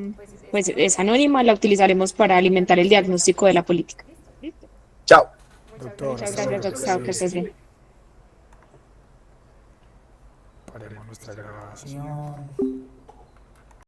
pues es anónima, la utilizaremos para alimentar el diagnóstico de la política. ¿Listo? Chao. Doctor, Muchas hasta gracias, luego, que estés doctor, que bien. estés bien. Paremos nuestra grabación.